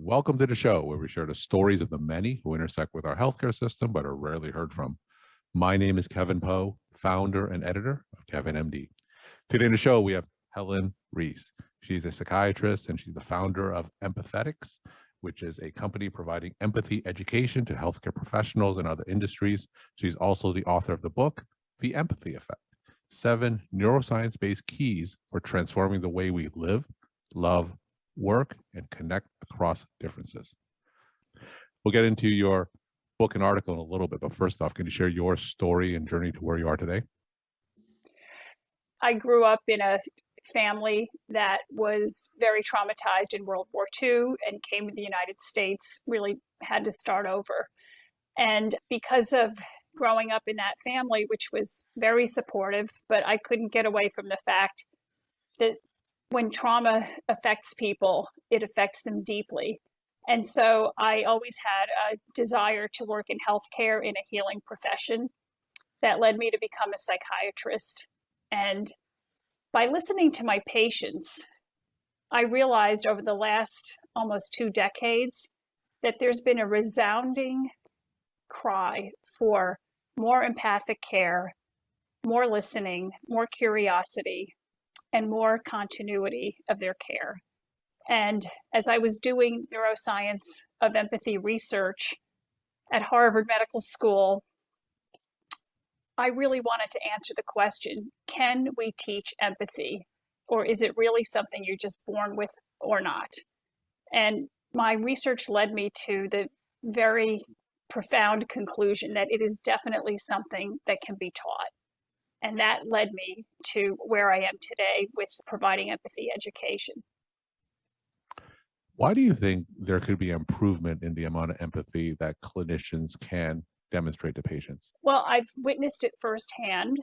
Welcome to the show where we share the stories of the many who intersect with our healthcare system but are rarely heard from. My name is Kevin Poe, founder and editor of Kevin MD. Today in the show, we have Helen Riess. She's a psychiatrist and she's the founder of Empathetics, which is a company providing empathy education to healthcare professionals and other industries. She's also the author of the book, The Empathy Effect: 7 Neuroscience-Based Keys for Transforming the Way We Live, Love, Work, and Connect Across Differences. We'll get into your book and article in a little bit, but first off, can you share your story and journey to where you are today? I grew up in a family that was very traumatized in World War II and came to the United States, really had to start over. And because of growing up in that family, which was very supportive, but I couldn't get away from the fact that when trauma affects people, it affects them deeply. And so I always had a desire to work in healthcare in a healing profession that led me to become a psychiatrist. And by listening to my patients, I realized over the last almost 2 decades that there's been a resounding cry for more empathic care, more listening, more curiosity, and more continuity of their care. And as I was doing neuroscience of empathy research at Harvard Medical School, I really wanted to answer the question, can we teach empathy? Or is it really something you're just born with or not? And my research led me to the very profound conclusion that it is definitely something that can be taught. And that led me to where I am today with providing empathy education. Why do you think there could be improvement in the amount of empathy that clinicians can demonstrate to patients? Well, I've witnessed it firsthand,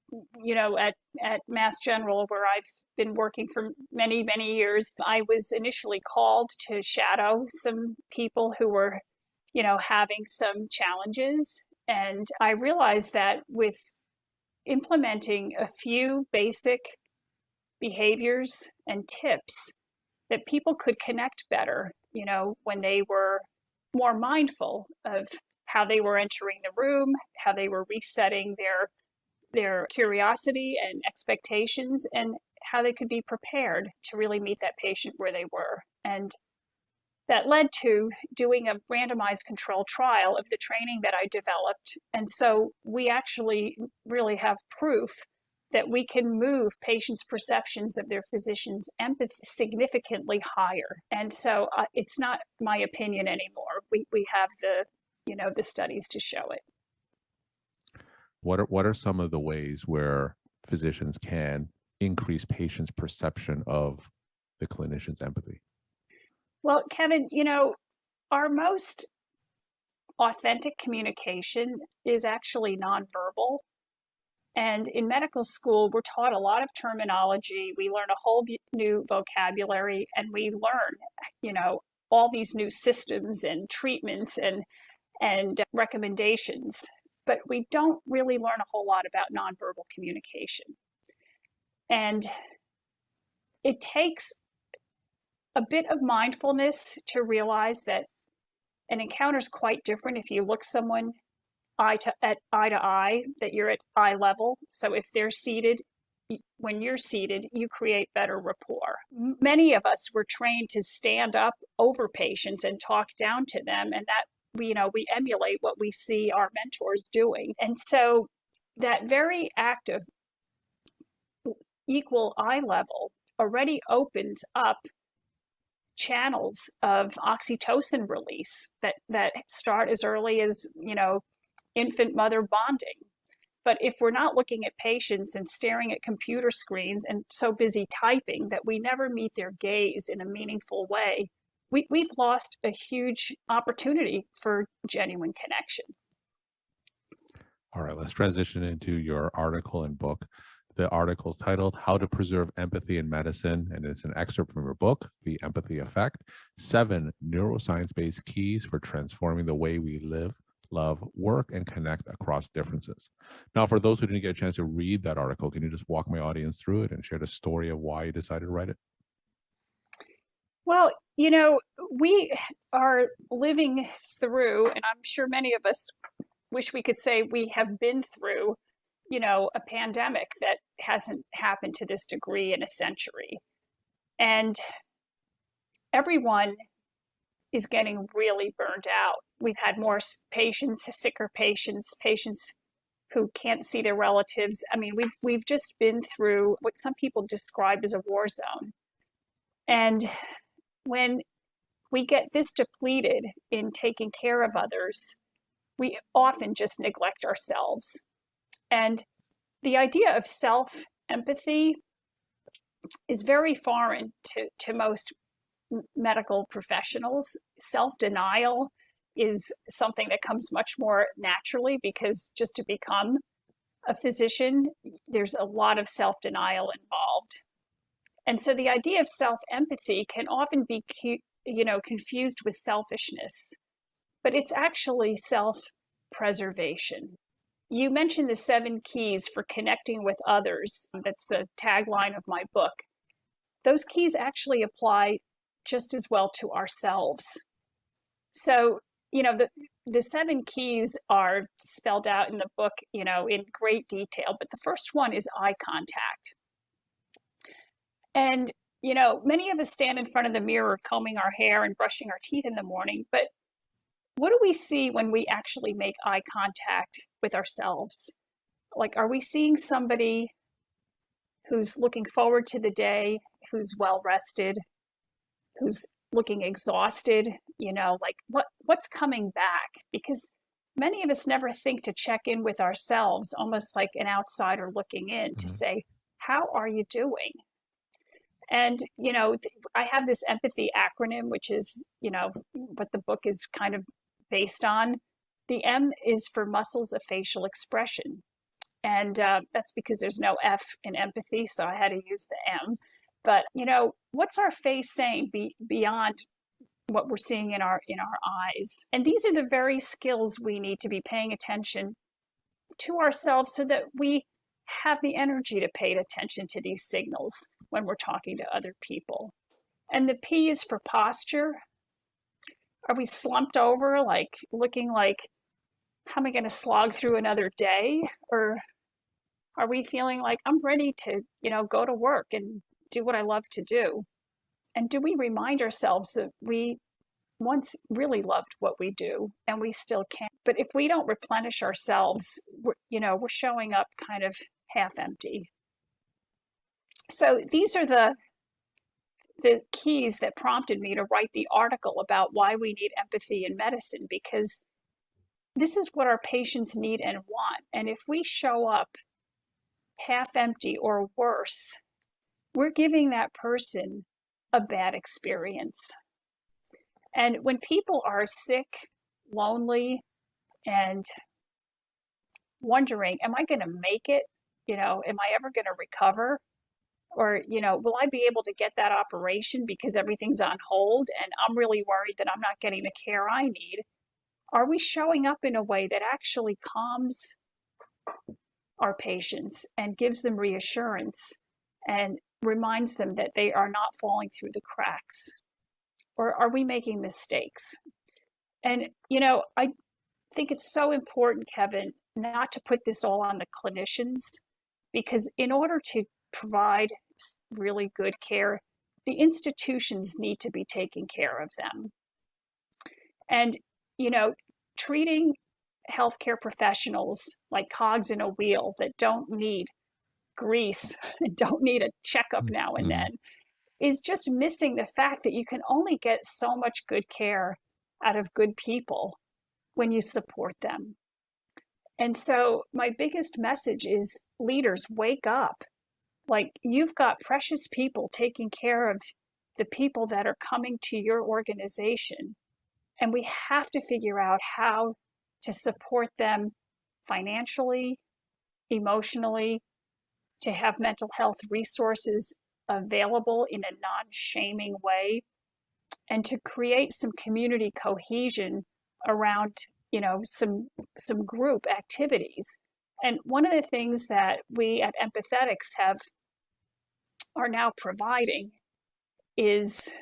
at Mass General, where I've been working for many, many years. I was initially called to shadow some people who were, having some challenges. And I realized that with implementing a few basic behaviors and tips, that people could connect better, when they were more mindful of how they were entering the room, how they were resetting their curiosity and expectations, and how they could be prepared to really meet that patient where they were. And that led to doing a randomized controlled trial of the training that I developed. And so we actually really have proof that we can move patients' perceptions of their physician's empathy significantly higher. And so it's not my opinion anymore. We have the studies to show it. What are some of the ways where physicians can increase patients' perception of the clinician's empathy? Well, Kevin, our most authentic communication is actually nonverbal. And in medical school, we're taught a lot of terminology. We learn a whole new vocabulary, and we learn, all these new systems and treatments and recommendations. But we don't really learn a whole lot about nonverbal communication. And it takes a bit of mindfulness to realize that an encounter is quite different if you look someone eye to eye, that you're at eye level. So if they're seated, when you're seated, you create better rapport. Many of us were trained to stand up over patients and talk down to them, and that we emulate what we see our mentors doing. And so that very act of equal eye level already opens up channels of oxytocin release that start as early as, infant mother bonding. But if we're not looking at patients and staring at computer screens and so busy typing that we never meet their gaze in a meaningful way, we've lost a huge opportunity for genuine connection. All right, let's transition into your article and book. The article is titled How to Preserve Empathy in Medicine, and it's an excerpt from your book, The Empathy Effect: 7 Neuroscience-Based Keys for Transforming the Way We Live, Love, Work, and Connect Across Differences. Now, for those who didn't get a chance to read that article, can you just walk my audience through it and share the story of why you decided to write it? Well, we are living through, and I'm sure many of us wish we could say we have been through, a pandemic that hasn't happened to this degree in a century. And everyone is getting really burned out. We've had more patients, sicker patients, patients who can't see their relatives. I mean, we've just been through what some people describe as a war zone. And when we get this depleted in taking care of others, we often just neglect ourselves. And the idea of self empathy is very foreign to most medical professionals. Self denial is something that comes much more naturally because just to become a physician, there's a lot of self denial involved. And so the idea of self empathy can often be confused with selfishness, but it's actually self preservation. You mentioned the 7 keys for connecting with others. That's the tagline of my book. Those keys actually apply just as well to ourselves. So, the 7 keys are spelled out in the book, in great detail, but the first one is eye contact. And, many of us stand in front of the mirror combing our hair and brushing our teeth in the morning, but what do we see when we actually make eye contact with ourselves? Like, are we seeing somebody who's looking forward to the day, who's well rested, who's looking exhausted? Like what's coming back? Because many of us never think to check in with ourselves, almost like an outsider looking in to say, how are you doing? And, I have this empathy acronym, which is, what the book is kind of based on. The M is for muscles of facial expression. And that's because there's no F in empathy, so I had to use the M. But, what's our face saying beyond what we're seeing in our eyes? And these are the very skills we need to be paying attention to ourselves so that we have the energy to pay attention to these signals when we're talking to other people. And the P is for posture. Are we slumped over, like looking like, how am I going to slog through another day? Or are we feeling like I'm ready to, go to work and do what I love to do? And do we remind ourselves that we once really loved what we do and we still can? But if we don't replenish ourselves, we're showing up kind of half empty. So these are the keys that prompted me to write the article about why we need empathy in medicine, because this is what our patients need and want. And if we show up half empty or worse, we're giving that person a bad experience. And when people are sick, lonely, and wondering, am I going to make it? Am I ever going to recover? Or, will I be able to get that operation because everything's on hold and I'm really worried that I'm not getting the care I need? Are we showing up in a way that actually calms our patients and gives them reassurance and reminds them that they are not falling through the cracks? Or are we making mistakes? And, I think it's so important, Kevin, not to put this all on the clinicians, because in order to provide really good care, the institutions need to be taking care of them. And, treating healthcare professionals like cogs in a wheel that don't need grease and don't need a checkup now and then is just missing the fact that you can only get so much good care out of good people when you support them. And so my biggest message is, leaders, wake up. Like, you've got precious people taking care of the people that are coming to your organization. And we have to figure out how to support them financially, emotionally, to have mental health resources available in a non-shaming way, and to create some community cohesion around, some group activities. And one of the things that we at Empathetics are now providing is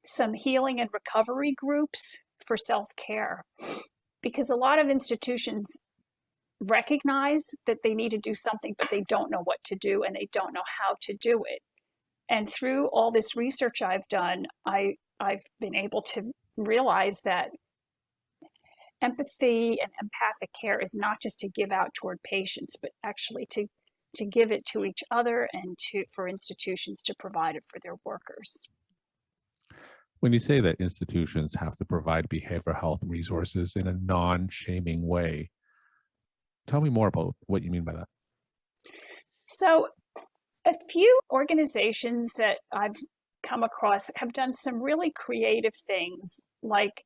some healing and recovery groups for self-care, because a lot of institutions recognize that they need to do something, but they don't know what to do and they don't know how to do it. And through all this research I've done, I've been able to realize that empathy and empathic care is not just to give out toward patients, but actually to give it to each other and for institutions to provide it for their workers. When you say that institutions have to provide behavioral health resources in a non-shaming way, tell me more about what you mean by that. So a few organizations that I've come across have done some really creative things, like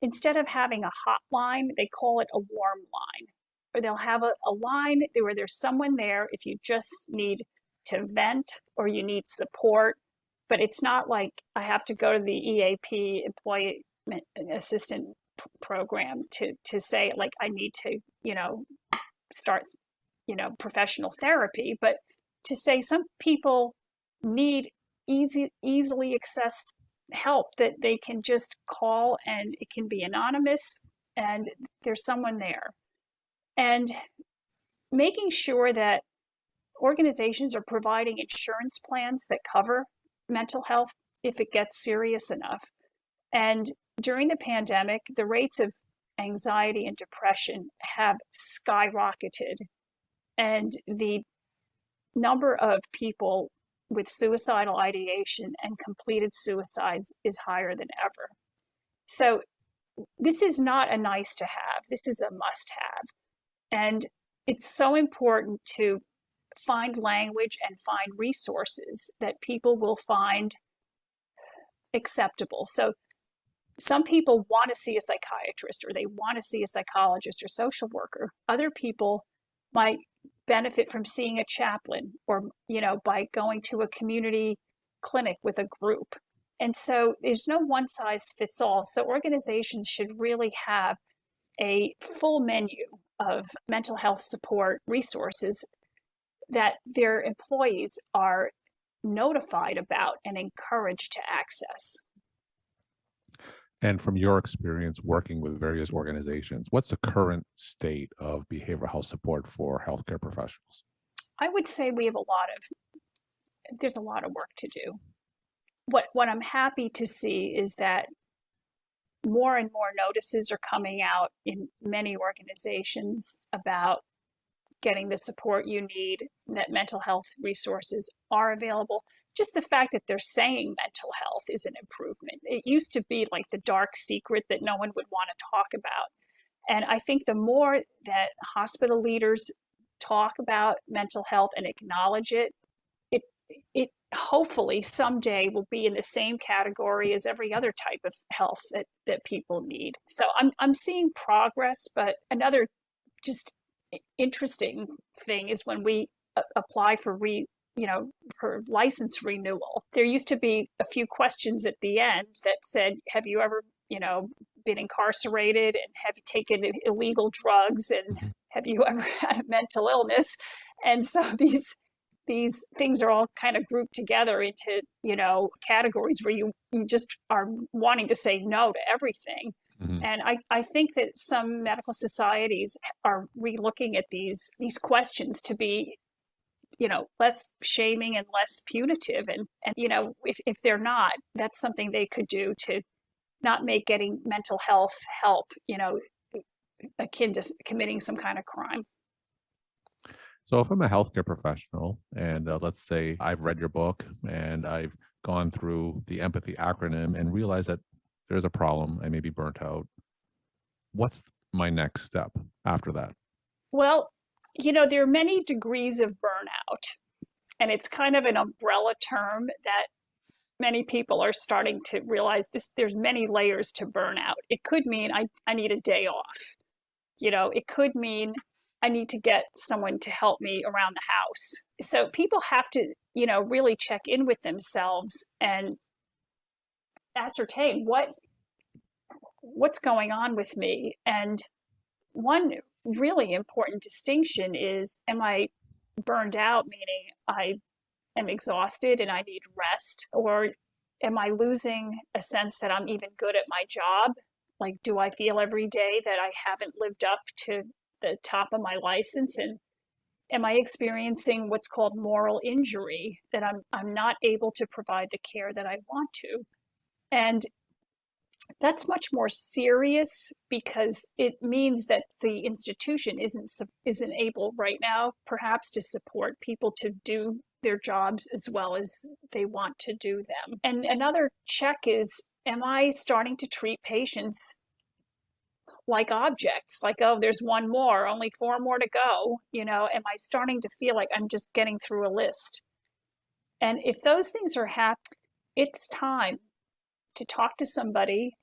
instead of having a hotline, they call it a warm line. Or they'll have a line where there's someone there if you just need to vent or you need support. But it's not like I have to go to the EAP, Employee Assistant Program, to say, like, I need to, start, professional therapy. But to say some people need easily accessed help that they can just call, and it can be anonymous and there's someone there. And making sure that organizations are providing insurance plans that cover mental health if it gets serious enough. And during the pandemic, the rates of anxiety and depression have skyrocketed. And the number of people with suicidal ideation and completed suicides is higher than ever. So this is not a nice to have, this is a must have. And it's so important to find language and find resources that people will find acceptable. So some people want to see a psychiatrist, or they want to see a psychologist or social worker. Other people might benefit from seeing a chaplain, or, by going to a community clinic with a group. And so there's no one size fits all. So organizations should really have a full menu of mental health support resources that their employees are notified about and encouraged to access. And from your experience working with various organizations, what's the current state of behavioral health support for healthcare professionals? I would say there's a lot of work to do. What I'm happy to see is that more and more notices are coming out in many organizations about getting the support you need, that mental health resources are available. Just the fact that they're saying mental health is an improvement. It used to be like the dark secret that no one would want to talk about. And I think the more that hospital leaders talk about mental health and acknowledge it, it hopefully someday will be in the same category as every other type of health that people need. So I'm seeing progress, but another just interesting thing is when we apply for for license renewal, there used to be a few questions at the end that said, have you ever, been incarcerated, and have you taken illegal drugs, and have you ever had a mental illness? And so these things are all kind of grouped together into, categories where you just are wanting to say no to everything. Mm-hmm. And I think that some medical societies are relooking at these questions to be, less shaming and less punitive. And if they're not, that's something they could do to not make getting mental health help, akin to committing some kind of crime. So if I'm a healthcare professional, and let's say I've read your book and I've gone through the empathy acronym and realized that there's a problem, I may be burnt out, what's my next step after that? Well, there are many degrees of burnout, and it's kind of an umbrella term that many people are starting to realize there's many layers to burnout. It could mean I need a day off. It could mean I need to get someone to help me around the house. So people have to, really check in with themselves and ascertain what's going on with me. And one really important distinction is, am I burned out, meaning I am exhausted and I need rest, or Am I losing a sense that I'm even good at my job? Like, do I feel every day that I haven't lived up to the top of my license? And am I experiencing what's called moral injury, that I'm not able to provide the care that I want to? And that's much more serious, because it means that the institution isn't able right now perhaps to support people to do their jobs as well as they want to do them. And another check is, am I starting to treat patients like objects, like, oh, there's one more, only 4 more to go? Am I starting to feel like I'm just getting through a list? And if those things are happening, it's time to talk to somebody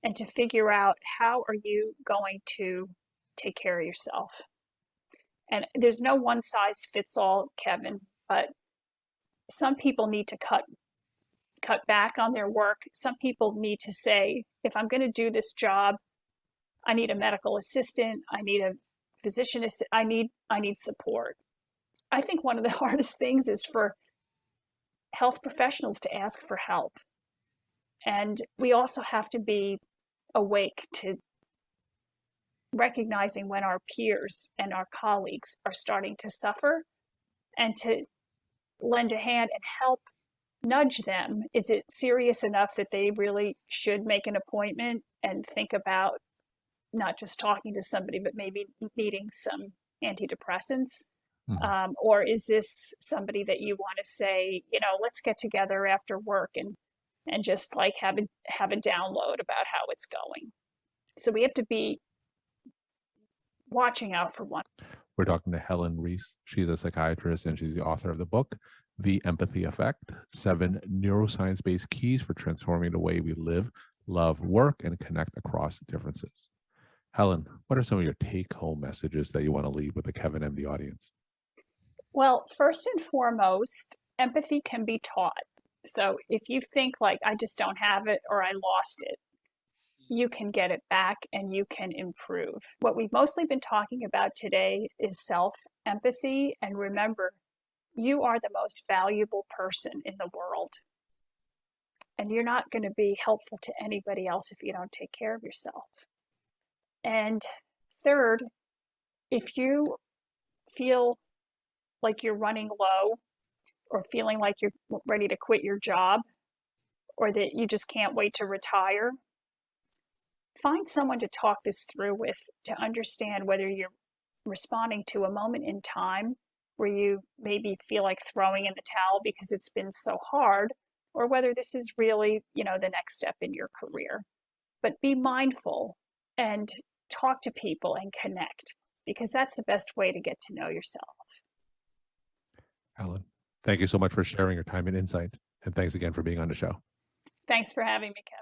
and to figure out, how are you going to take care of yourself? And there's no one size fits all, Kevin, but some people need to cut back on their work. Some people need to say, if I'm going to do this job, I need a medical assistant, I need a physician assistant, I need support. I think one of the hardest things is for health professionals to ask for help. And we also have to be awake to recognizing when our peers and our colleagues are starting to suffer, and to lend a hand and help nudge them. Is it serious enough that they really should make an appointment and think about not just talking to somebody, but maybe needing some antidepressants? Or is this somebody that you want to say, let's get together after work and just like have a download about how it's going? So we have to be watching out for one. We're talking to Helen Riess. She's a psychiatrist and she's the author of the book, The Empathy Effect: 7 Neuroscience-Based Keys for Transforming the Way We Live, Love, Work, and Connect Across Differences. Helen, what are some of your take-home messages that you want to leave with the Kevin MD audience? Well, first and foremost, empathy can be taught. So if you think like, I just don't have it or I lost it, you can get it back and you can improve. What we've mostly been talking about today is self-empathy. And remember, you are the most valuable person in the world. And you're not going to be helpful to anybody else if you don't take care of yourself. And third, if you feel like you're running low, or feeling like you're ready to quit your job, or that you just can't wait to retire, find someone to talk this through with, to understand whether you're responding to a moment in time where you maybe feel like throwing in the towel because it's been so hard, or whether this is really, the next step in your career. But be mindful and talk to people and connect, because that's the best way to get to know yourself. Helen, thank you so much for sharing your time and insight. And thanks again for being on the show. Thanks for having me, Kevin.